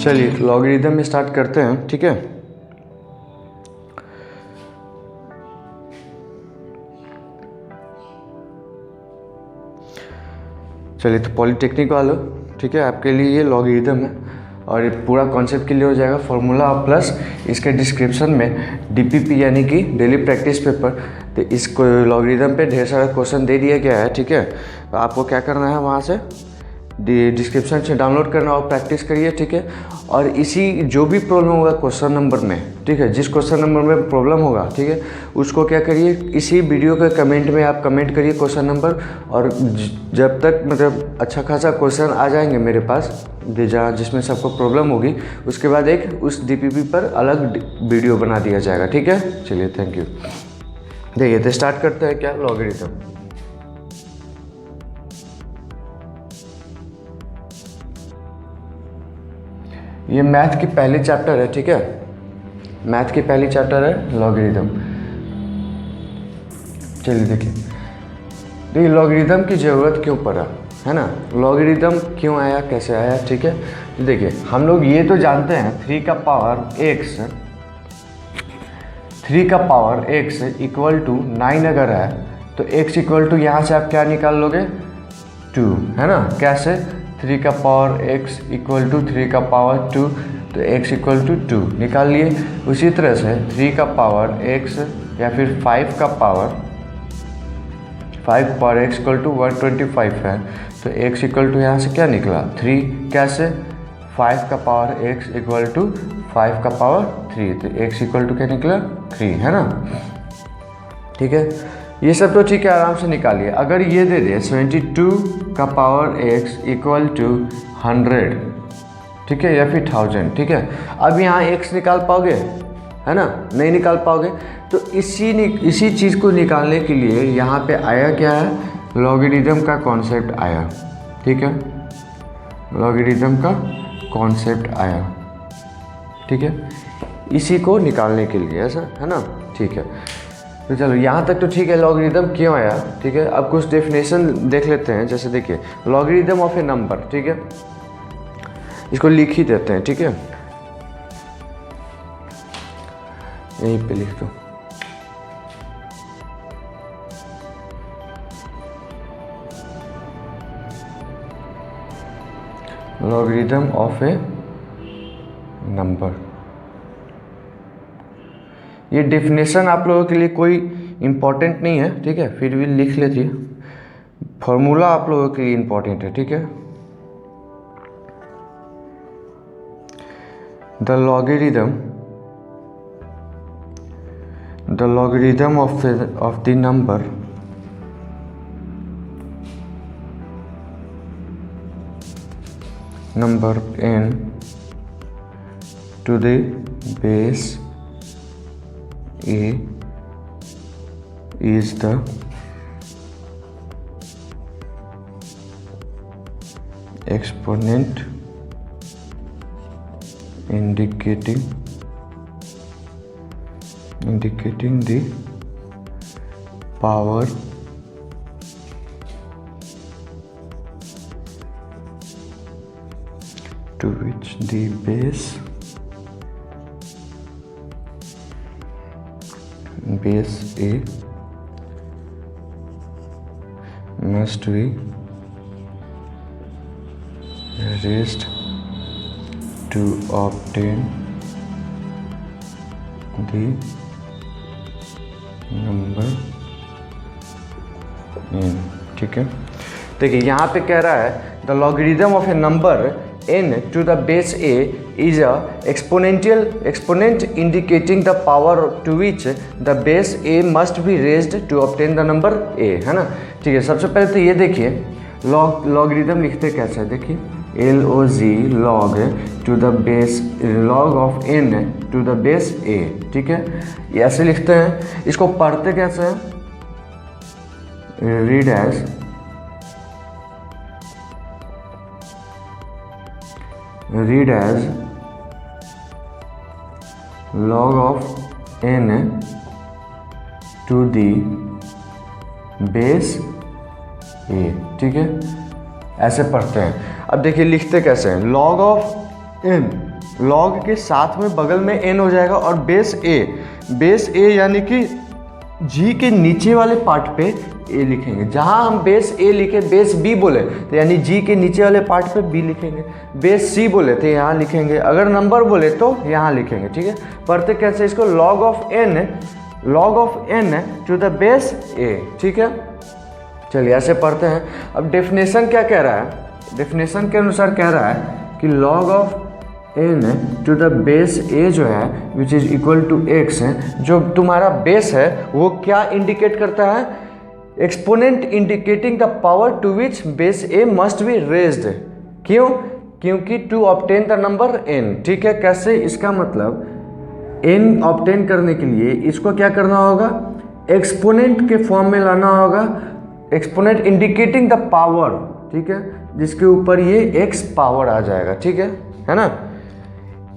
चलिए लॉगरिदम में स्टार्ट करते हैं, ठीक है। चलिए तो पॉलीटेक्निक वालों, ठीक है, आपके लिए ये लॉगरिदम है और ये पूरा कॉन्सेप्ट क्लियर हो जाएगा। फॉर्मूला प्लस इसके डिस्क्रिप्शन में डीपीपी यानी कि डेली प्रैक्टिस पेपर, तो इस लॉगरिदम पे ढेर सारा क्वेश्चन दे दिया गया है, ठीक है। तो आपको क्या करना है, वहाँ से डिस्क्रिप्शन से डाउनलोड करना और प्रैक्टिस करिए, ठीक है। और इसी जो भी प्रॉब्लम होगा क्वेश्चन नंबर में, ठीक है, जिस क्वेश्चन नंबर में प्रॉब्लम होगा, ठीक है, उसको क्या करिए, इसी वीडियो के कमेंट में आप कमेंट करिए क्वेश्चन नंबर। और जब तक मतलब अच्छा खासा क्वेश्चन आ जाएंगे मेरे पास जहाँ जिसमें सबको प्रॉब्लम होगी, उसके बाद एक उस डीपीपी पर अलग वीडियो बना दिया जाएगा, ठीक है। चलिए थैंक यू। देखिए तो स्टार्ट करते हैं क्या, लॉगरिदम। ये मैथ की पहली चैप्टर है, ठीक है, मैथ की पहली चैप्टर है लॉगरिदम। चलिए देखिए लॉगरिदम की ज़रूरत क्यों पड़ा, है ना, लॉगरिदम क्यों आया, कैसे आया, ठीक है। देखिए हम लोग ये तो जानते हैं 3 का पावर x इक्वल टू 9 अगर है तो x इक्वल टू यहाँ से आप क्या निकाल लोगे, 2, है ना। कैसे, 3 का पावर x इक्वल टू 3 का पावर 2, तो x इक्वल टू 2 निकाल लिए। उसी तरह से 3 का पावर x या फिर 5 का पावर x इक्वल टू 125 है, तो x इक्वल टू यहाँ से क्या निकला, 3। कैसे, 5 का पावर x इक्वल टू 5 का पावर 3, तो x इक्वल टू क्या निकला, 3, है ना, ठीक है। ये सब तो ठीक है, आराम से निकालिए। अगर ये दे दे 72 का पावर x इक्वल टू 100, ठीक है, या फिर 1000, ठीक है, अब यहाँ x निकाल पाओगे, है ना, नहीं निकाल पाओगे। तो इसी चीज़ को निकालने के लिए यहाँ पे आया क्या है, लॉगरिदम का कॉन्सेप्ट आया, ठीक है, लॉगरिदम का कॉन्सेप्ट आया, ठीक है, इसी को निकालने के लिए, ऐसा है ना, ठीक है। तो चलो यहाँ तक तो ठीक है, लॉगरिदम क्यों आया, ठीक है। अब कुछ डेफिनेशन देख लेते हैं। जैसे देखिए लॉगरिदम ऑफ ए नंबर, ठीक है, इसको लिख ही देते हैं, ठीक है, यहीं पे लिख दो। लॉगरिदम ऑफ ए नंबर, ये डेफिनेशन आप लोगों के लिए कोई इम्पोर्टेंट नहीं है, ठीक है, फिर भी लिख लीजिए। फॉर्मूला आप लोगों के लिए इम्पोर्टेंट है, ठीक है। The logarithm of the number n to the base a is the exponent indicating the power to which the base A must be raised to obtain the number n, ठीक है। देखिए यहाँ पे कह रहा है the logarithm of A number n to the base a is a exponent indicating the power to which the base a must be raised to obtain the number a, है ना, ठीक है। सबसे पहले तो ये देखिए लॉगरिदम लिखते कैसे, देखिए log log to the base log of n to the base a, ठीक है, ये ऐसे लिखते हैं। इसको पढ़ते कैसे हैं, read as log of n to the base a, ठीक है, ऐसे पढ़ते हैं। अब देखिए लिखते कैसे हैं, log of n लॉग के साथ में बगल में n हो जाएगा और बेस ए यानी कि g के नीचे वाले पार्ट पे a लिखेंगे। जहां हम बेस a लिखे, बेस b बोले तो यानी g के नीचे वाले पार्ट पे b लिखेंगे, बेस c बोले तो यहाँ लिखेंगे, अगर नंबर बोले तो यहाँ लिखेंगे। ठीक है, पढ़ते कैसे इसको, log of n to the base a। ठीक है, चलिए ऐसे पढ़ते हैं। अब डेफिनेशन क्या कह रहा है, डेफिनेशन के अनुसार कह रहा है कि log of n to the base a जो है which is equal to x है, जो तुम्हारा बेस है वो क्या इंडिकेट करता है, exponent indicating the power to which base a must be raised. क्यों, क्योंकि to obtain the number n। ठीक है, कैसे, इसका मतलब n ऑब्टेन करने के लिए इसको क्या करना होगा, एक्सपोनेंट के फॉर्म में लाना होगा, एक्सपोनेंट इंडिकेटिंग द पावर। ठीक है, जिसके ऊपर ये x पावर आ जाएगा। ठीक है ना,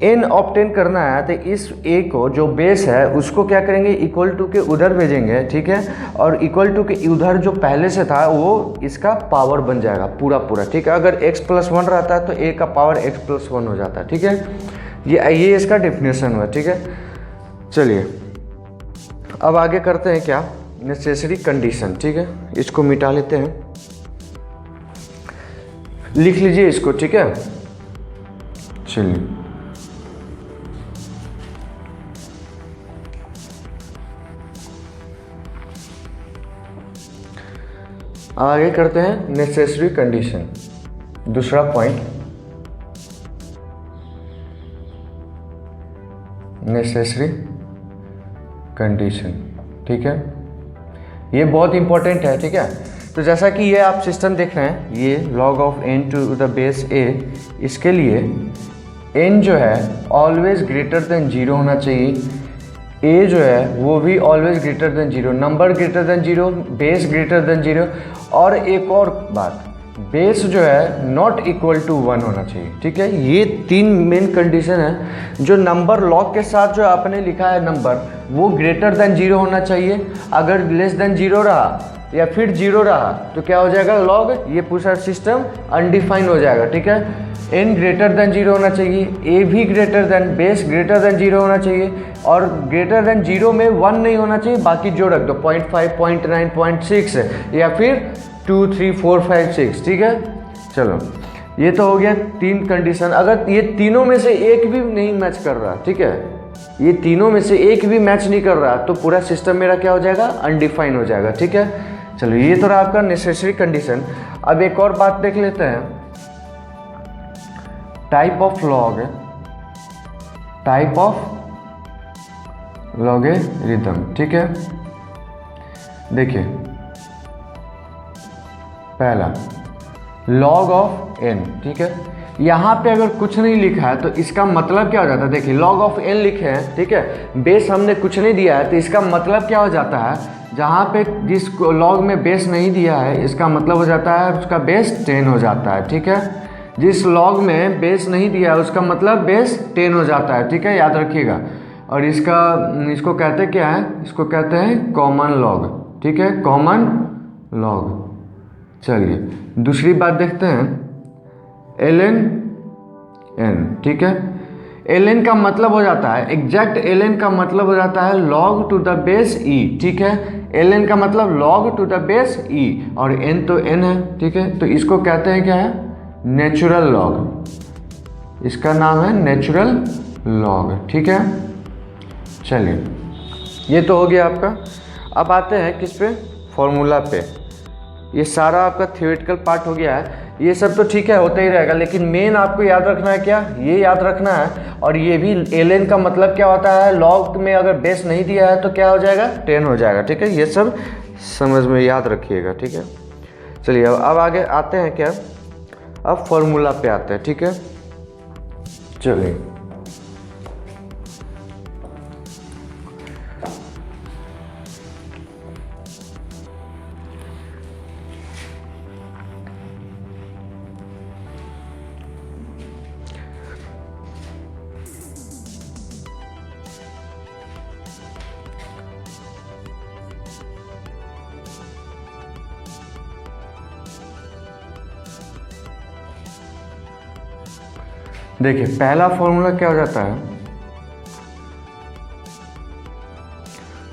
n ऑब्टेन करना है तो इस a को जो बेस है उसको क्या करेंगे, इक्वल टू के उधर भेजेंगे। ठीक है, और इक्वल टू के उधर जो पहले से था वो इसका पावर बन जाएगा पूरा। ठीक है, अगर x+1 रहता है तो a का पावर x+1 हो जाता है। ठीक है, ये इसका डेफिनेशन हुआ। ठीक है, चलिए अब आगे करते हैं क्या, नेसेसरी कंडीशन। ठीक है, इसको मिटा लेते हैं, लिख लीजिए इसको। ठीक है, चलिए आगे करते हैं नेसेसरी कंडीशन। दूसरा पॉइंट, नेसेसरी कंडीशन। ठीक है, ये बहुत इंपॉर्टेंट है। ठीक है, तो जैसा कि ये आप सिस्टम देख रहे हैं, ये log of n to the base a, इसके लिए n जो है ऑलवेज ग्रेटर देन 0 होना चाहिए, a जो है वो भी always greater than 0, number greater than 0, base greater than 0, और एक और बात, बेस जो है नॉट इक्वल टू 1 होना चाहिए। ठीक है, ये 3 मेन कंडीशन है। जो नंबर लॉग के साथ जो आपने लिखा है नंबर, वो ग्रेटर देन 0 होना चाहिए। अगर लेस देन 0 रहा या फिर 0 रहा तो क्या हो जाएगा, लॉग, ये पूरा सिस्टम अनडिफाइंड हो जाएगा। ठीक है, n ग्रेटर देन 0 होना चाहिए, a भी greater than, base greater than 0 होना चाहिए, और ग्रेटर देन 0 में 1 नहीं होना चाहिए, बाकी जो रख दो 0.5, 0.9, 0.6 या फिर 2, 3, 4, 5, 6। ठीक है, चलो ये तो हो गया 3 कंडीशन। अगर ये तीनों में से एक भी नहीं मैच कर रहा, ठीक है, ये तीनों में से एक भी मैच नहीं कर रहा तो पूरा सिस्टम मेरा क्या हो जाएगा, अनडिफाइंड हो जाएगा। ठीक है, चलो ये तो रहा आपका नेसेसरी कंडीशन। अब एक और बात देख लेते हैं, type of log, type of logarithm. ठीक है, देखिए पहला log ऑफ n। ठीक है, यहाँ पे अगर कुछ नहीं लिखा है तो इसका मतलब क्या हो जाता है, देखिए log ऑफ n लिखे हैं, ठीक है, बेस हमने कुछ नहीं दिया है तो इसका मतलब क्या हो जाता है, जहाँ पे जिस log में बेस नहीं दिया है इसका मतलब हो जाता है उसका बेस 10 हो जाता है। ठीक है, जिस log में बेस नहीं दिया है उसका मतलब बेस 10 हो जाता है। ठीक है, याद रखिएगा। और इसको कहते क्या है, इसको कहते हैं कॉमन लॉग। ठीक है, कॉमन लॉग। चलिए दूसरी बात देखते हैं, ln n। ठीक है, ln का मतलब हो जाता है, एग्जैक्ट ln का मतलब हो जाता है log to the base e। ठीक है, ln का मतलब log to the base e, और n तो n है। ठीक है, तो इसको कहते हैं क्या है, नेचुरल लॉग। इसका नाम है नेचुरल लॉग। ठीक है, चलिए ये तो हो गया आपका। अब आते हैं किस पे, फॉर्मूला पे। ये सारा आपका थियोरेटिकल पार्ट हो गया है, ये सब तो ठीक है होता ही रहेगा, लेकिन मेन आपको याद रखना है क्या, ये याद रखना है। और ये भी ln का मतलब क्या होता है, लॉग में अगर बेस नहीं दिया है तो क्या हो जाएगा, 10 हो जाएगा। ठीक है, ये सब समझ में याद रखिएगा। ठीक है, चलिए अब आगे आते हैं क्या, अब फॉर्मूला पे आते हैं। ठीक है, चलिए देखिए पहला फॉर्मूला क्या हो जाता है,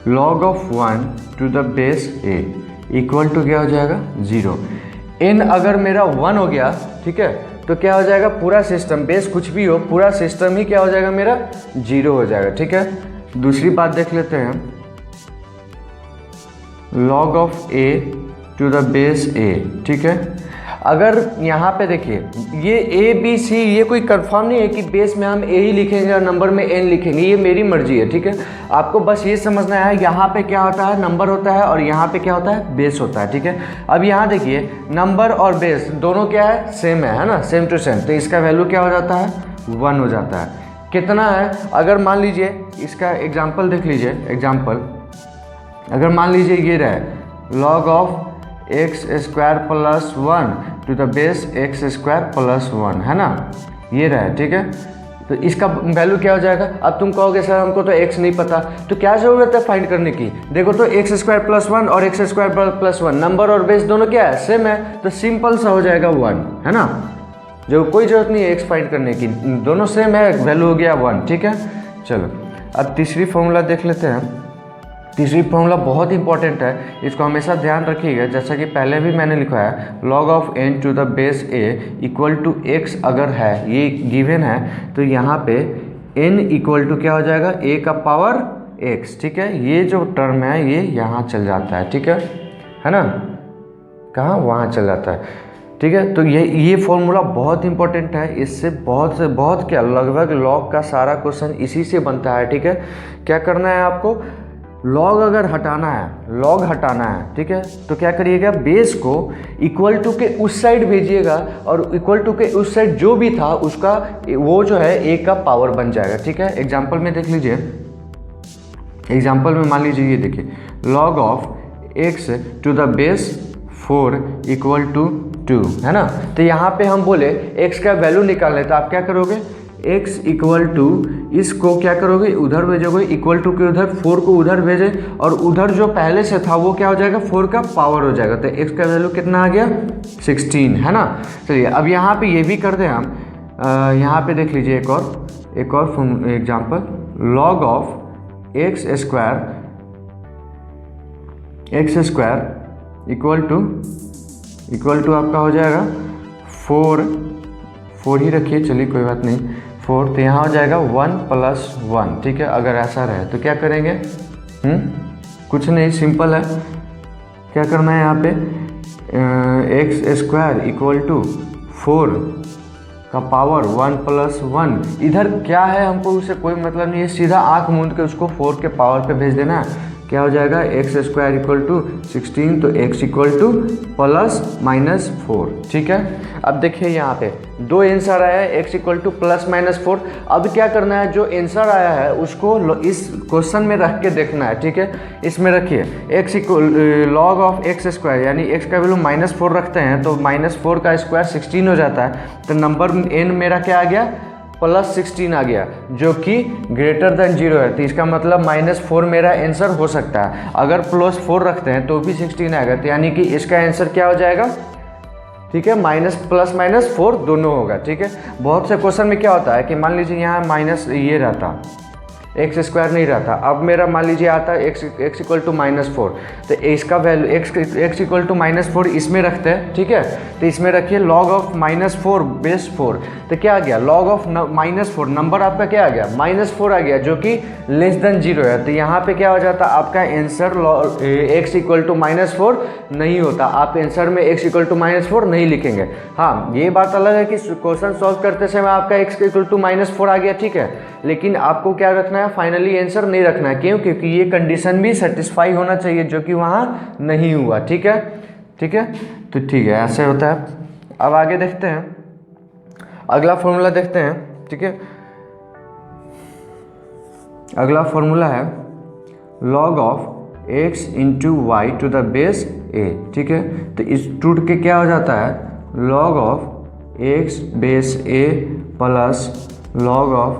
log of 1 to the base a equal to क्या हो जाएगा 0। n अगर मेरा 1 हो गया, ठीक है, तो क्या हो जाएगा, पूरा सिस्टम, बेस कुछ भी हो, पूरा सिस्टम ही क्या हो जाएगा मेरा 0 हो जाएगा। ठीक है, दूसरी बात देख लेते हैं, log of a to the base a। ठीक है, अगर यहाँ पे देखिए ये ए बी सी, ये कोई कंफर्म नहीं है कि बेस में हम ए ही लिखेंगे और नंबर में एन लिखेंगे, ये मेरी मर्जी है। ठीक है, आपको बस ये समझना है यहाँ पे क्या होता है, नंबर होता है, और यहाँ पे क्या होता है, बेस होता है। ठीक है, अब यहाँ देखिए नंबर और बेस दोनों क्या है, सेम है ना, सेम टू सेम, तो इसका वैल्यू क्या हो जाता है 1 हो जाता है। कितना है, अगर मान लीजिए इसका एग्जाम्पल देख लीजिए, एग्जाम्पल अगर मान लीजिए ये रहे log of x square plus 1 to the base x square plus 1, है ना, ये रहा है। ठीक है, तो इसका वैल्यू क्या हो जाएगा। अब तुम कहोगे सर हमको तो x नहीं पता, तो क्या ज़रूरत है फाइंड करने की। देखो तो एक्स स्क्वायर प्लस 1 और एक्स स्क्वायर प्लस 1, नंबर और बेस दोनों क्या है, सेम है, तो सिंपल सा हो जाएगा 1, है ना, जो कोई ज़रूरत नहीं है x फाइंड करने की, दोनों सेम है, वैल्यू हो गया 1। ठीक है, चलो अब तीसरी फॉर्मूला देख लेते हैं। तीसरी फॉर्मूला बहुत इंपॉर्टेंट है, इसको हमेशा ध्यान रखिएगा, जैसा कि पहले भी मैंने लिखा है, log of n to the base a equal to x अगर है, ये गिवन है, तो यहाँ पे n इक्वल टू क्या हो जाएगा, a का पावर x। ठीक है, ये जो टर्म है ये यहाँ चल जाता है। ठीक है ना, कहाँ, वहाँ चल जाता है। ठीक है, तो ये फॉर्मूला बहुत इंपॉर्टेंट है, इससे बहुत क्या, लगभग लॉग का सारा क्वेश्चन इसी से बनता है। ठीक है, क्या करना है आपको, लॉग अगर हटाना है, लॉग हटाना है, ठीक है, तो क्या करिएगा, बेस को इक्वल टू के उस साइड भेजिएगा, और इक्वल टू के उस साइड जो भी था उसका वो जो है ए का पावर बन जाएगा। ठीक है, एग्जांपल में देख लीजिए, एग्जांपल में मान लीजिए ये देखिए, log of x to the base 4 equal to 2, है ना, तो यहाँ पे हम बोले x का वैल्यू निकालने, तो आप क्या करोगे, x इक्वल टू, इसको क्या करोगे, उधर भेजोगे, इक्वल टू के उधर 4 को उधर भेजे, और उधर जो पहले से था वो क्या हो जाएगा, 4 का पावर हो जाएगा, तो x का वैल्यू कितना आ गया 16, है ना। चलिए अब यहाँ पे ये भी कर दें हम, यहाँ पे देख लीजिए एक और example, log of x square equal to आपका हो जाएगा 4 ही रखिए, चलिए कोई बात नहीं, 4, तो यहाँ हो जाएगा 1 प्लस 1। ठीक है, अगर ऐसा रहे तो क्या करेंगे, कुछ नहीं, सिंपल है, क्या करना है यहाँ पे, एक्स स्क्वायर इक्वल टू 4 का पावर 1 प्लस 1, इधर क्या है हमको उससे कोई मतलब नहीं है, सीधा आँख मूंद के उसको 4 के पावर पे भेज देना है, क्या हो जाएगा, एक्स स्क्वायर इक्वल टू 16, तो x equal two plus minus 4। ठीक है, अब देखिए यहाँ पे दो आंसर आया है, x equal two plus minus 4। अब क्या करना है, जो आंसर आया है उसको इस क्वेश्चन में रख के देखना है। ठीक है, इसमें रखिए x equal log of x square, यानी एक्स का वैल्यू -4 रखते हैं, तो -4 का स्क्वायर 16 हो जाता है, तो नंबर n मेरा क्या आ गया, +16 आ गया, जो कि ग्रेटर देन 0 है, तो इसका मतलब -4 मेरा आंसर हो सकता है। अगर +4 रखते हैं तो भी 16 आएगा, तो यानी कि इसका आंसर क्या हो जाएगा, ठीक है, +/-4 दोनों होगा। ठीक है, बहुत से क्वेश्चन में क्या होता है कि मान लीजिए यहाँ माइनस ये रहता, एक्स स्क्वायर नहीं रहता, अब मेरा मान लीजिए आता है एक्स इक्वल टू -4, तो इसका वैल्यू एक्स इक्वल टू -4 इसमें रखते हैं। ठीक है, तो इसमें रखिए log ऑफ -4 बेस 4, तो क्या आ गया, log ऑफ -4, नंबर आपका क्या आ गया, -4 आ गया, जो कि लेस देन 0 है, तो यहाँ पे क्या हो जाता, आपका आंसर एक्स इक्वल टू -4 नहीं होता, आप आंसर में एक्स इक्वल टू -4 नहीं लिखेंगे। हाँ, ये बात अलग है कि क्वेश्चन सॉल्व करते समय आपका एक्स इक्वल टू -4 आ गया, ठीक है, लेकिन आपको क्या रखना है, फाइनली आंसर नहीं रखना है, क्यों, क्योंकि ये कंडीशन भी सेटिस्फाई होना चाहिए, जो कि वहाँ नहीं हुआ। ठीक है, ठीक है, तो ठीक है, ऐसे होता है। अब आगे देखते हैं, अगला फॉर्मूला देखते हैं। ठीक है, अगला फॉर्मूला है log of x into y to the base a। ठीक है, तो इस टूट के क्या हो जाता है, log of x base a plus log of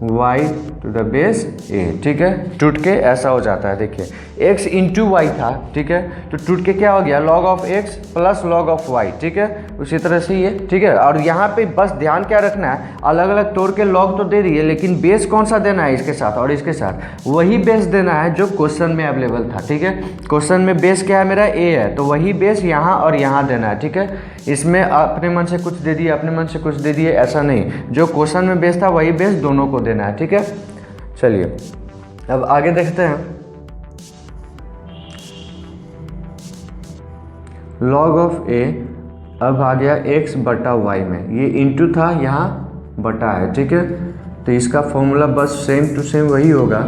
y to the base a, ठीक है, टूट के ऐसा हो जाता है। देखिए x इंटू वाई था, ठीक है, तो टूट के क्या हो गया log of x plus log of y, ठीक है, उसी तरह से ये, ठीक है। और यहाँ पे बस ध्यान क्या रखना है, अलग अलग तोड़ के log तो दे दिए, लेकिन बेस कौन सा देना है, इसके साथ और इसके साथ वही बेस देना है जो क्वेश्चन में अवेलेबल था, ठीक है। क्वेश्चन में बेस क्या है, मेरा a है, तो वही बेस यहाँ और यहाँ देना है, ठीक है। इसमें अपने मन से कुछ दे दिए, अपने मन से कुछ दे दिए, ऐसा नहीं, जो क्वेश्चन में बेस था वही बेस दोनों को देना है, ठीक है। चलिए अब आगे देखते हैं। log ऑफ a अब आ गया x बटा y में, ये इंटू था, यहाँ बटा है, ठीक है। तो इसका फॉर्मूला बस सेम टू सेम वही होगा,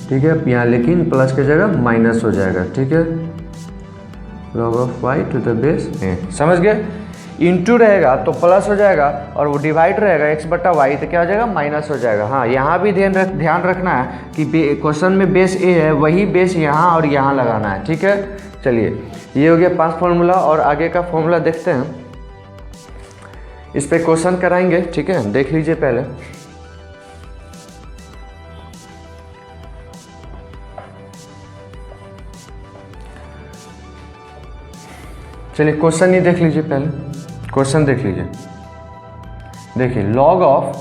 ठीक है, यहाँ लेकिन प्लस की जगह माइनस हो जाएगा, ठीक है। log of y to the base a, समझ गए। इंटू रहेगा तो प्लस हो जाएगा, और वो डिवाइड रहेगा x बटा वाई तो क्या हो जाएगा, माइनस हो जाएगा। हाँ, यहाँ भी ध्यान रखना है कि क्वेश्चन में बेस a है, वही बेस यहाँ और यहाँ लगाना है, ठीक है। चलिए ये हो गया 5 फार्मूला, और आगे का फॉर्मूला देखते हैं। इस पे क्वेश्चन कराएंगे, ठीक है, देख लीजिए पहले। चलिए क्वेश्चन ही देख लीजिए पहले, क्वेश्चन देख लीजिए। देखिए log ऑफ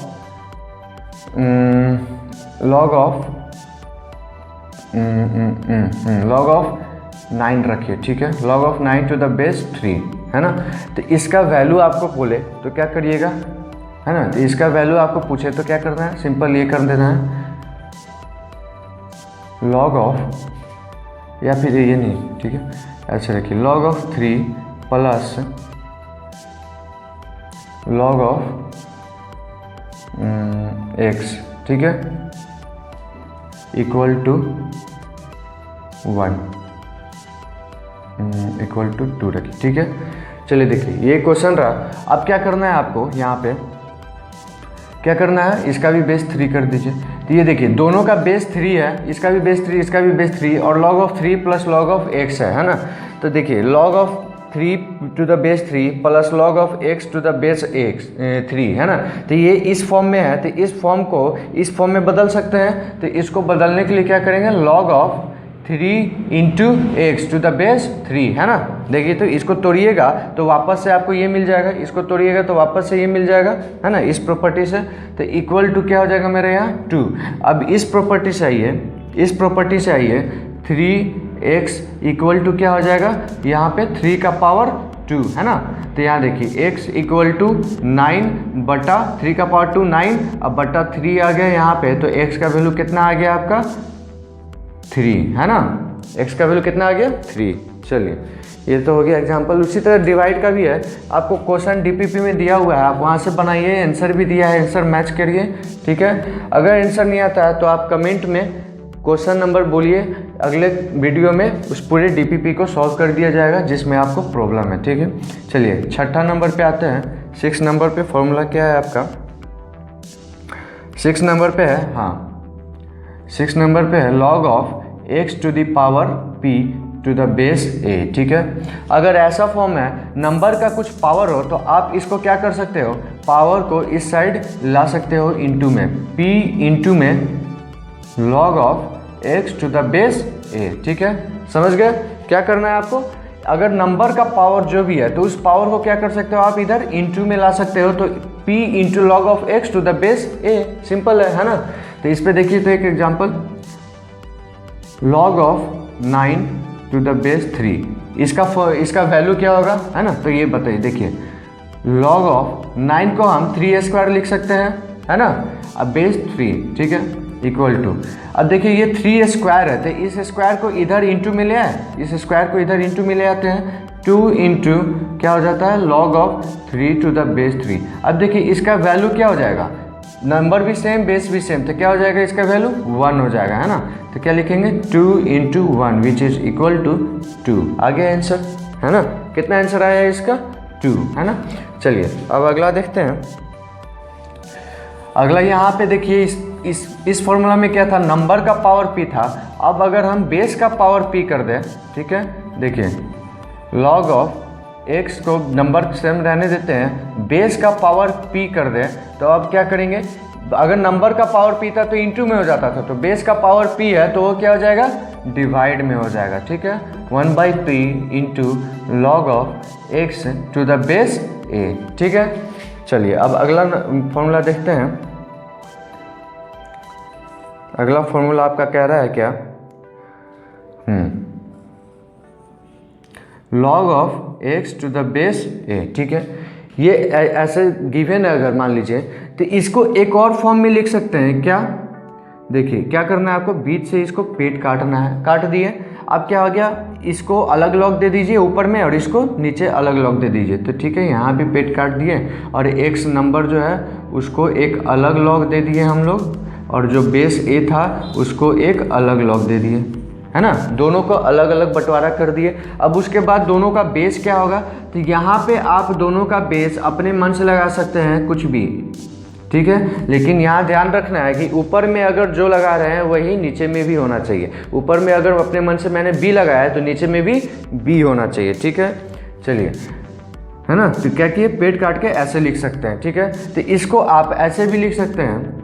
9 रखिए, ठीक है, log of 9 to the base 3, है ना। तो इसका वैल्यू आपको बोले तो क्या करिएगा, है ना, तो इसका वैल्यू आपको पूछे तो क्या करना है, सिंपल ये कर देना है log ऑफ, या फिर ये नहीं, ठीक है, ऐसे रखिए log of 3 plus log of x, ठीक है, इक्वल टू 1 इक्वल टू 2 रखिए, ठीक है। चलिए देखिए ये क्वेश्चन रहा। अब क्या करना है आपको, यहाँ पे क्या करना है, इसका भी बेस 3 कर दीजिए। तो ये देखिए दोनों का बेस 3 है, इसका भी बेस 3, इसका भी बेस 3, और log of 3 plus log of x है ना। तो देखिए log of 3 to the base 3 plus log of x to the base 3, है ना। तो ये इस फॉर्म में है, तो इस फॉर्म को इस फॉर्म में बदल सकते हैं। तो इसको बदलने के लिए क्या करेंगे, log of 3 into x to the base 3, है ना। देखिए तो इसको तोड़िएगा तो वापस से आपको ये मिल जाएगा, इसको तोड़िएगा तो वापस से ये मिल जाएगा, है ना, इस प्रॉपर्टी से। तो इक्वल टू क्या हो जाएगा मेरे यहाँ 2। अब इस प्रॉपर्टी से आइए, इस प्रॉपर्टी से आइए, 3x इक्वल टू क्या हो जाएगा, यहाँ पे 3 का पावर 2, है ना। तो यहाँ देखिए x इक्वल टू 9 बटा 3 का पावर 2 9, अब बटा 3 आ गया यहाँ पे, तो x का वैल्यू कितना आ गया आपका 3, है ना। x का वैल्यू कितना आ गया 3। चलिए ये तो हो गया एग्जांपल। उसी तरह डिवाइड का भी है, आपको क्वेश्चन डीपीपी में दिया हुआ है, आप वहाँ से बनाइए, आंसर भी दिया है, आंसर मैच करिए, ठीक है। अगर आंसर नहीं आता है तो आप कमेंट में क्वेश्चन नंबर बोलिए, अगले वीडियो में उस पूरे डीपीपी को सॉल्व कर दिया जाएगा जिसमें आपको प्रॉब्लम है, ठीक है। चलिए 6ठा नंबर पे आते हैं। 6 नंबर पे फॉर्मूला क्या है आपका, 6 नंबर पे है, हाँ 6 नंबर पे है log of x to the power p to the base a, ठीक है। अगर ऐसा फॉर्म है, नंबर का कुछ पावर हो, तो आप इसको क्या कर सकते हो, पावर को इस साइड ला सकते हो इंटू में, p इंटू में log of x to the base a, ठीक है। समझ गए क्या करना है आपको। अगर नंबर का पावर जो भी है तो उस पावर को क्या कर सकते हो आप, इधर इंटू में ला सकते हो, तो p into log of x to the base a, simple है ना। तो इस पे देखिए तो एक example, log of 9 to the base 3, इसका वैल्यू क्या होगा, है ना। तो ये बताइए, देखिए log ऑफ 9 को हम 3² लिख सकते हैं, है ना, अब बेस 3, ठीक है, इक्वल टू, अब देखिए ये 3² है, तो इस स्क्वायर को इधर इंटू में ले आए, इस स्क्वायर को इधर इंटू में ले आते हैं, 2 इंटू क्या हो जाता है log of 3 to the base 3। अब देखिए इसका वैल्यू क्या हो जाएगा, नंबर भी सेम बेस भी सेम, तो क्या हो जाएगा, इसका वैल्यू 1 हो जाएगा, है ना। तो क्या लिखेंगे 2 into 1 which is equal to 2, आ गया आंसर, है ना। कितना आंसर आया है इसका 2, है ना। चलिए अब अगला देखते हैं। अगला यहाँ पे देखिए इस फॉर्मूला में क्या था, नंबर का पावर p था। अब अगर हम बेस का पावर p कर दें, ठीक है, देखिए log ऑफ x को नंबर सेम रहने देते हैं, बेस का पावर p कर दें, तो अब क्या करेंगे, अगर नंबर का पावर p था तो इंटू में हो जाता था, तो बेस का पावर p है तो वो क्या हो जाएगा, डिवाइड में हो जाएगा, ठीक है। 1/p into log of x to the base a, ठीक है। चलिए अब अगला फॉर्मूला देखते हैं। अगला फॉर्मूला आपका कह रहा है क्या, log of x to the base a, ठीक है। ये ऐसे गिवन है अगर मान लीजिए, तो इसको एक और फॉर्म में लिख सकते हैं क्या, देखिए क्या करना है आपको, बीच से इसको पेट काटना है, काट दिए। अब क्या हो गया, इसको अलग लॉग दे दीजिए ऊपर में और इसको नीचे अलग लॉग दे दीजिए, तो ठीक है। यहाँ भी पेट काट दिए और x नंबर जो है उसको एक अलग लॉग दे दिए हम लोग, और जो बेस a था उसको एक अलग लॉग दे दिए, है ना। दोनों को अलग अलग बंटवारा कर दिए। अब उसके बाद दोनों का बेस क्या होगा, तो यहाँ पे आप दोनों का बेस अपने मन से लगा सकते हैं कुछ भी, ठीक है। लेकिन यहाँ ध्यान रखना है कि ऊपर में अगर जो लगा रहे हैं वही नीचे में भी होना चाहिए। ऊपर में अगर अपने मन से मैंने b लगाया है तो नीचे में भी b होना चाहिए, ठीक है। चलिए, है ना। तो क्या किए, पेट काट के ऐसे लिख सकते हैं, ठीक है। तो इसको आप ऐसे भी लिख सकते हैं,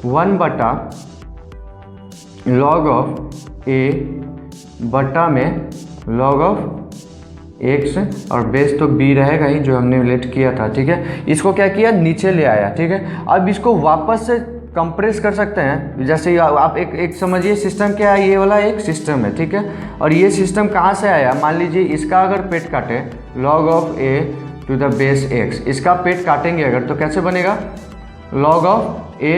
1/log ऑफ a बटा में log ऑफ x, और बेस तो b रहेगा ही जो हमने लेट किया था, ठीक है। इसको क्या किया, नीचे ले आया, ठीक है। अब इसको वापस से कंप्रेस कर सकते हैं। जैसे आप एक समझिए सिस्टम क्या है, ये वाला एक सिस्टम है, ठीक है। और ये सिस्टम कहाँ से आया, मान लीजिए इसका अगर पेट काटे log of a to the base x, इसका पेट काटेंगे अगर तो कैसे बनेगा, log of a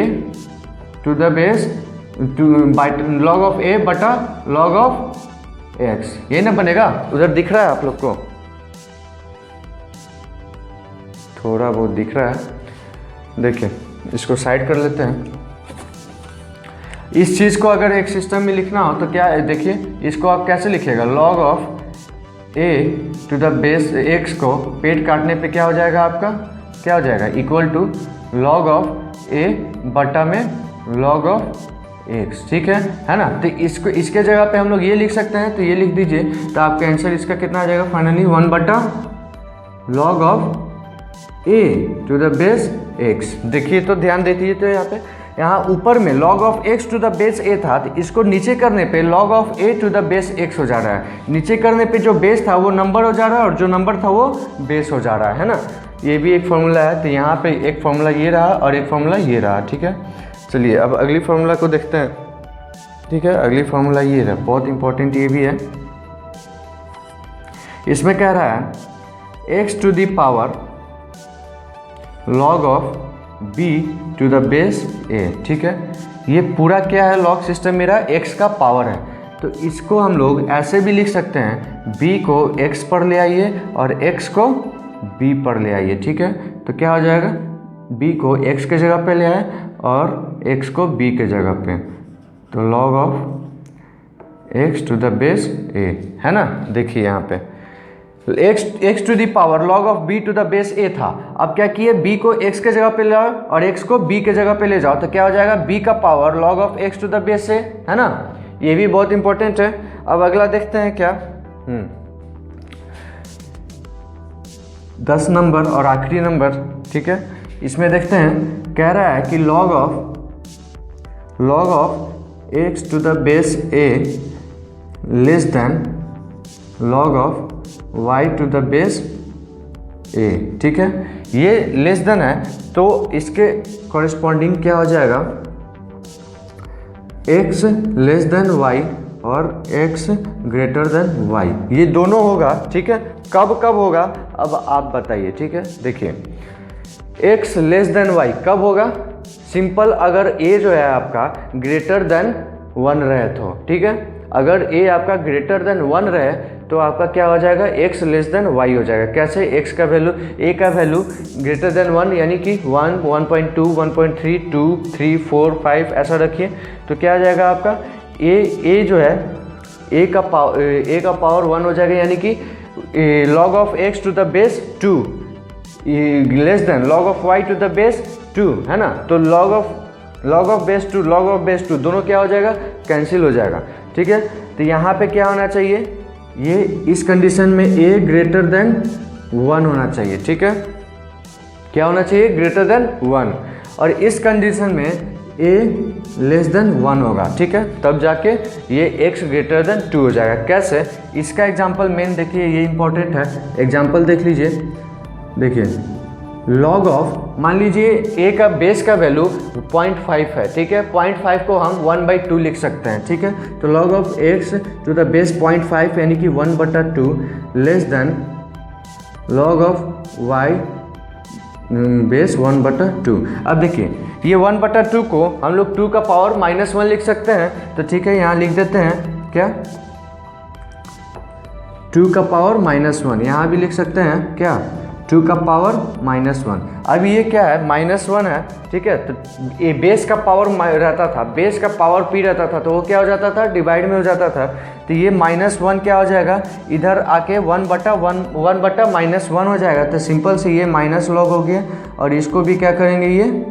to the base log of a बटा log ऑफ x, ये ना बनेगा। उधर दिख रहा है आप लोग को, थोड़ा बहुत दिख रहा है, देखिए इसको साइड कर लेते हैं। इस चीज़ को अगर एक सिस्टम में लिखना हो तो क्या है, देखिए इसको आप कैसे लिखिएगा, log of a to the base x को पेट काटने पे क्या हो जाएगा आपका, क्या हो जाएगा, equal to log of a बटा में log ऑफ x, ठीक है ना। तो इसको इसके जगह पे हम लोग ये लिख सकते हैं, तो ये लिख दीजिए, तो आपका आंसर इसका कितना आ जाएगा finally, 1/log of a to the base x। देखिए तो ध्यान देती तो यहाँ ऊपर में log of x to the base a था, तो इसको नीचे करने पे log of a to the base x हो जा रहा है। नीचे करने पे जो बेस था वो नंबर हो जा रहा है और जो नंबर था वो बेस हो जा रहा है ना। ये भी एक फॉर्मूला है। तो यहाँ पे एक फॉर्मूला ये रहा और एक फॉर्मूला ये रहा, ठीक है। चलिए अब अगली फार्मूला को देखते हैं, ठीक है। अगली फार्मूला ये है, बहुत इंपॉर्टेंट ये भी है। इसमें कह रहा है x to the power log of b to the base a, ठीक है। ये पूरा क्या है, लॉग सिस्टम मेरा x का पावर है, तो इसको हम लोग ऐसे भी लिख सकते हैं, b को x पर ले आइए और x को b पर ले आइए, ठीक है। तो क्या हो जाएगा, b को x के जगह पे ले आए और x को b के जगह पे, तो log of x to the base a, है ना। देखिए यहाँ पे x to the power log of b to the base a था। अब क्या किए, b को x के जगह पे ले आओ और x को b के जगह पे ले जाओ, तो क्या हो जाएगा, b का power log of x to the base a, है ना। ये भी बहुत इंपॉर्टेंट है। अब अगला देखते हैं क्या, 10 नंबर और आखिरी नंबर, ठीक है। इसमें देखते हैं, कह रहा है कि log of x to the base a लेस then log of y to the base a, ठीक है। ये लेस देन है तो इसके कॉरेस्पॉन्डिंग क्या हो जाएगा, x लेस देन y और x ग्रेटर देन y, ये दोनों होगा, ठीक है। कब कब होगा अब आप बताइए, ठीक है। देखिए x लेस देन y कब होगा, सिंपल अगर a जो है आपका ग्रेटर देन 1 रहे तो, ठीक है। अगर a आपका ग्रेटर देन 1 रहे तो आपका क्या हो जाएगा, x लेस देन y हो जाएगा। कैसे, x का वैल्यू, a का वैल्यू ग्रेटर देन 1 यानी कि 1, 1.2, 1.3, 2, 3, 4, 5 ऐसा रखिए, तो क्या आ जाएगा आपका a जो है a का पावर 1 हो जाएगा, यानी कि log of x to the base 2 less then log of y to the base 2, है ना। तो log of base 2 log of base 2 दोनों क्या हो जाएगा, कैंसिल हो जाएगा, ठीक है। तो यहाँ पे क्या होना चाहिए, ये इस कंडीशन में a ग्रेटर देन 1 होना चाहिए, ठीक है। क्या होना चाहिए, ग्रेटर देन 1। और इस कंडीशन में a लेस देन 1 होगा, ठीक है, तब जाके ये x ग्रेटर देन 2 हो जाएगा। कैसे? इसका एग्जांपल मेन देखिए, ये इंपॉर्टेंट है। एग्जांपल देख लीजिए, देखिए लॉग ऑफ, मान लीजिए a का बेस का वैल्यू 0.5 है, ठीक है, 0.5 को हम 1/2 लिख सकते हैं, ठीक है। तो log of x to the base 0.5 यानी कि 1/2 less than log of y base 1/2। अब देखिए ये 1/2 को हम लोग 2 का पावर -1 लिख सकते हैं, तो ठीक है यहाँ लिख देते हैं क्या, 2 का पावर -1, यहाँ भी लिख सकते हैं क्या, 2 का पावर -1। अब ये क्या है, -1 है, ठीक है, तो ये बेस का पावर रहता था, बेस का पावर p रहता था, तो वो क्या हो जाता था, डिवाइड में हो जाता था। तो ये -1 क्या हो जाएगा, इधर आके 1/-1 हो जाएगा। तो सिंपल से ये माइनस लॉग हो गया, और इसको भी क्या करेंगे, ये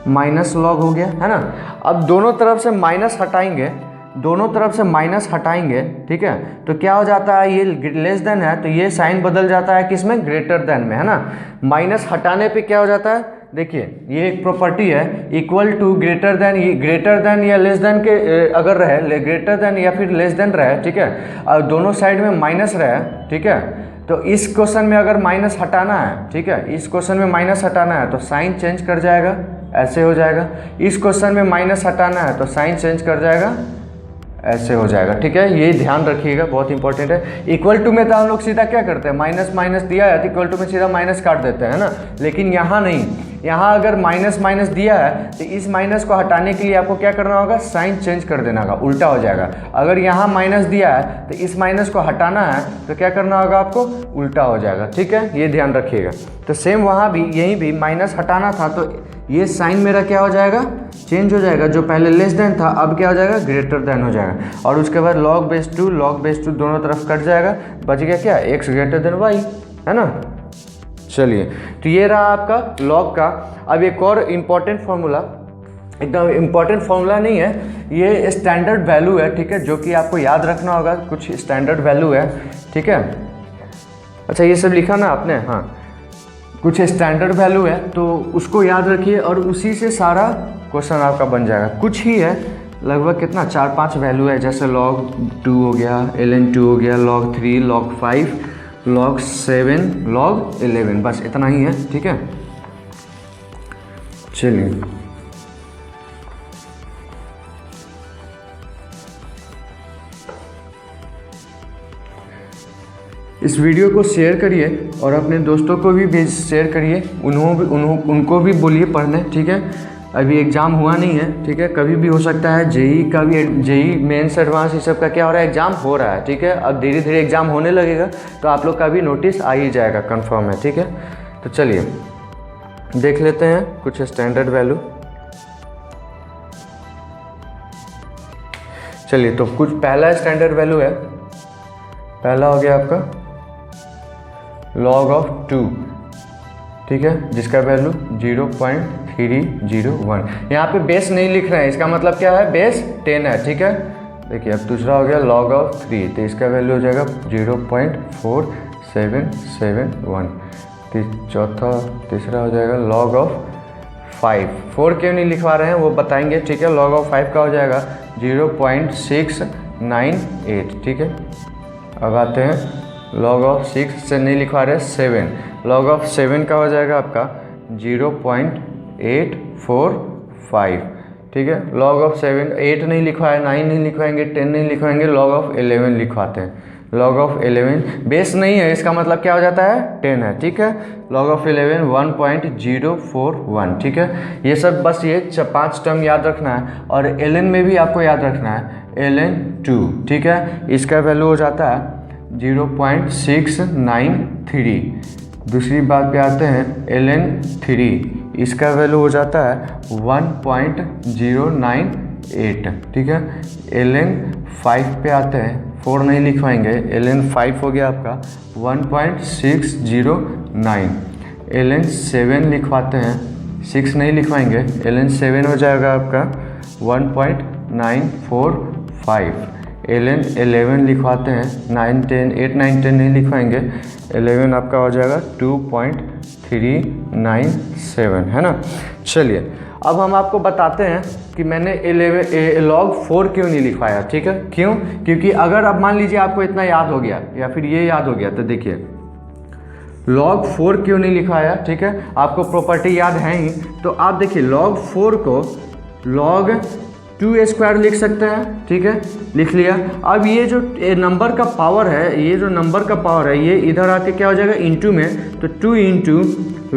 माइनस लॉग हो गया, है ना। अब दोनों तरफ से माइनस हटाएंगे, दोनों तरफ से माइनस हटाएंगे, ठीक है, तो क्या हो जाता है, ये लेस देन है तो ये साइन बदल जाता है किसमें, ग्रेटर देन में, है ना। माइनस हटाने पे क्या हो जाता है, देखिए ये एक प्रॉपर्टी है, इक्वल टू ग्रेटर देन, ये ग्रेटर देन या लेस देन के अगर रहे, ग्रेटर देन या फिर लेस देन रहे, ठीक है, और दोनों साइड में माइनस रहे, ठीक है, तो इस क्वेश्चन में अगर माइनस हटाना है, ठीक है, इस क्वेश्चन में माइनस हटाना है तो साइन चेंज कर जाएगा, ऐसे हो जाएगा। इस क्वेश्चन में माइनस हटाना है तो साइन चेंज कर जाएगा, ऐसे हो जाएगा, ठीक है, ये ध्यान रखिएगा, बहुत इंपॉर्टेंट है। इक्वल टू में तो हम लोग सीधा क्या करते हैं, माइनस माइनस दिया है तो इक्वल टू में सीधा माइनस काट देते हैं ना, लेकिन यहाँ नहीं, यहाँ अगर माइनस माइनस दिया है तो इस माइनस को हटाने के लिए आपको क्या करना होगा, साइन चेंज कर देना होगा, उल्टा हो जाएगा। अगर यहाँ माइनस दिया है तो इस माइनस को हटाना है तो क्या करना होगा आपको, उल्टा हो जाएगा, ठीक है, ये ध्यान रखिएगा। तो सेम वहाँ भी, यहीं भी माइनस हटाना था तो ये साइन मेरा क्या हो जाएगा, चेंज हो जाएगा, जो पहले लेस देन था अब क्या हो जाएगा, ग्रेटर देन हो जाएगा। और उसके बाद log बेस 2 दोनों तरफ कट जाएगा, बच गया क्या, x ग्रेटर देन y, है ना। चलिए, तो ये रहा आपका log का। अब एक और इम्पॉर्टेंट फार्मूला, एकदम इम्पॉर्टेंट फार्मूला नहीं है, ये स्टैंडर्ड वैल्यू है, ठीक है, जो कि आपको याद रखना होगा, कुछ स्टैंडर्ड वैल्यू है, ठीक है। अच्छा ये सब लिखा ना आपने, हाँ, कुछ स्टैंडर्ड वैल्यू है तो उसको याद रखिए, और उसी से सारा क्वेश्चन आपका बन जाएगा। कुछ ही है, लगभग कितना 4-5 वैल्यू है, जैसे log 2 हो गया, ln 2 हो गया, log 3, log 5, log 7, log 11, बस इतना ही है, ठीक है। चलिए, इस वीडियो को शेयर करिए और अपने दोस्तों को भी शेयर करिए, उनको भी बोलिए पढ़ने, ठीक है। अभी एग्ज़ाम हुआ नहीं है, ठीक है, कभी भी हो सकता है, जेई का भी, जेई मेंस एडवांस ये सब का क्या हो रहा है, एग्ज़ाम हो रहा है, ठीक है। अब धीरे धीरे एग्ज़ाम होने लगेगा तो आप लोग का भी नोटिस आ ही जाएगा, कंफर्म है, ठीक है। तो चलिए देख लेते हैं कुछ स्टैंडर्ड वैल्यू। चलिए, तो कुछ पहला स्टैंडर्ड वैल्यू है, पहला हो गया आपका log ऑफ 2, ठीक है, जिसका वैल्यू 0.301। यहाँ पे बेस नहीं लिख रहे हैं, इसका मतलब क्या है, बेस 10 है, ठीक है। देखिए अब दूसरा हो गया log ऑफ 3, तो इसका वैल्यू हो जाएगा 0.4771। चौथा, तीसरा हो जाएगा log ऑफ 5, 4 क्यों नहीं लिखवा रहे हैं वो बताएंगे, ठीक है। log ऑफ 5 का हो जाएगा 0.698, ठीक है। अब आते हैं log ऑफ 6 से नहीं लिखवा रहे, 7, log ऑफ 7 का हो जाएगा आपका 0.845, ठीक है। log ऑफ 7, 8 नहीं लिखवाए, 9 नहीं लिखवाएंगे, 10 नहीं लिखवाएंगे, log ऑफ 11 लिखवाते हैं। log ऑफ 11 बेस नहीं है, इसका मतलब क्या हो जाता है, 10 है, ठीक है। log ऑफ 11 1.041, ठीक है। ये सब बस ये 5 टर्म याद रखना है, और ln में भी आपको याद रखना है, ln 2, ठीक है, इसका वैल्यू हो जाता है 0.693। दूसरी बात पे आते हैं ln 3, इसका वैल्यू हो जाता है 1.098, ठीक है। ln 5 पे आते हैं, 4 नहीं लिखवाएंगे, ln 5 हो गया आपका 1.609। ln 7 लिखवाते हैं, 6 नहीं लिखवाएंगे, ln 7 हो जाएगा आपका 1.945। ln 11 लिखवाते हैं, 9, 10, 8, 9, 10 नहीं लिखवाएंगे, 11 आपका हो जाएगा 2.397, है ना। चलिए अब हम आपको बताते हैं कि मैंने log 4 क्यों नहीं लिखवाया, ठीक है। क्यों? क्योंकि अगर अब मान लीजिए आपको इतना याद हो गया या फिर ये याद हो गया, तो देखिए log 4 क्यों नहीं लिखवाया, ठीक है। आपको प्रॉपर्टी याद है ही, तो आप देखिए log 4 को log 2² लिख सकते हैं, ठीक है, लिख लिया। अब ये जो नंबर का पावर है, ये जो नंबर का पावर है, ये इधर आके क्या हो जाएगा इंटू में, तो 2 इंटू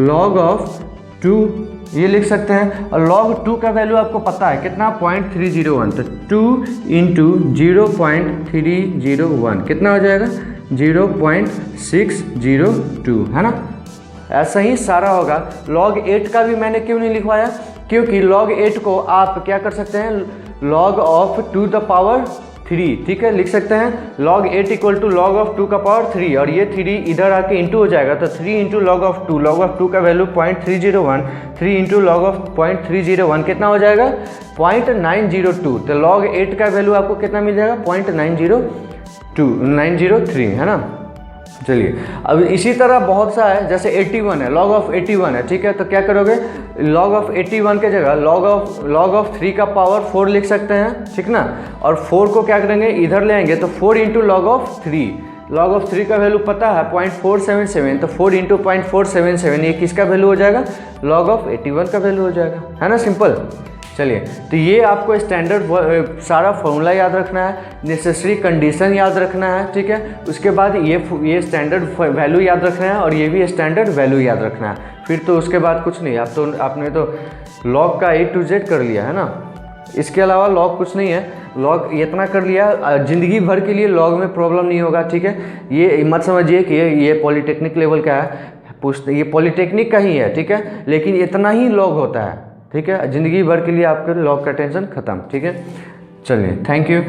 log ऑफ 2 ये लिख सकते हैं। और log 2 का वैल्यू आपको पता है कितना, 0.301, तो 2 इंटू 0.301 कितना हो जाएगा, 0.602, है ना। ऐसा ही सारा होगा। log 8 का भी मैंने क्यों नहीं लिखवाया, क्योंकि log 8 को आप क्या कर सकते हैं, log ऑफ 2 द पावर 3, ठीक है, लिख सकते हैं log 8 equal to log of 2 का पावर 3, और ये 3 इधर आके इंटू हो जाएगा, तो 3 into log of 2, log of 2 का वैल्यू 0.301, 3 इंटू log ऑफ 0.301 कितना हो जाएगा, 0.902। तो log 8 का वैल्यू आपको कितना मिल जाएगा, 0.903, है ना। चलिए, अब इसी तरह बहुत सा है, जैसे 81 है, log ऑफ 81 है, ठीक है, तो क्या करोगे, log ऑफ 81 के जगह log ऑफ 3 का पावर 4 लिख सकते हैं, ठीक ना। और 4 को क्या करेंगे, इधर ले आएंगे, तो 4 into log of 3, log of 3 का वैल्यू पता है 0.477, तो 4 इंटू 0.477 ये किसका वैल्यू हो जाएगा, log ऑफ 81 का वैल्यू हो जाएगा, है ना, सिंपल। चलिए, तो ये आपको स्टैंडर्ड सारा फॉर्मूला याद रखना है, नेसेसरी कंडीशन याद रखना है, ठीक है। उसके बाद ये स्टैंडर्ड वैल्यू याद रखना है, और ये भी स्टैंडर्ड वैल्यू याद रखना है। फिर तो उसके बाद कुछ नहीं, आपने तो लॉग का A to Z कर लिया, है ना। इसके अलावा लॉग कुछ नहीं है, लॉग इतना कर लिया, ज़िंदगी भर के लिए लॉग में प्रॉब्लम नहीं होगा, ठीक है। ये मत समझिए कि ये पॉलीटेक्निक लेवल का है, ये पॉलीटेक्निक का ही है, ठीक है, लेकिन इतना ही लॉग होता है, ठीक है। ज़िंदगी भर के लिए आपके लॉग का टेंशन ख़त्म, ठीक है। चलिए, थैंक यू।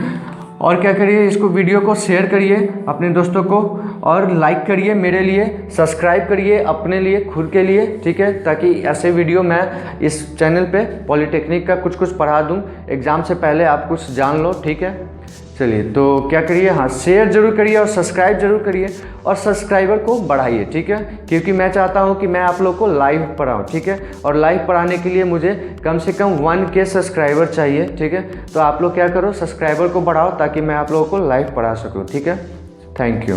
और क्या करिए, इसको वीडियो को शेयर करिए अपने दोस्तों को, और लाइक करिए मेरे लिए, सब्सक्राइब करिए अपने लिए, खुद के लिए, ठीक है, ताकि ऐसे वीडियो मैं इस चैनल पे पॉलीटेक्निक का कुछ पढ़ा दूँ, एग्ज़ाम से पहले आप कुछ जान लो, ठीक है। चलिए, तो क्या करिए, हाँ, शेयर जरूर करिए और सब्सक्राइब जरूर करिए, और सब्सक्राइबर को बढ़ाइए, ठीक है, क्योंकि मैं चाहता हूँ कि मैं आप लोग को लाइव पढ़ाऊँ, ठीक है। और लाइव पढ़ाने के लिए मुझे कम से कम 1K सब्सक्राइबर चाहिए, ठीक है। तो आप लोग क्या करो, सब्सक्राइबर को बढ़ाओ ताकि मैं आप लोगों को लाइव पढ़ा सकूँ, ठीक है। Thank you.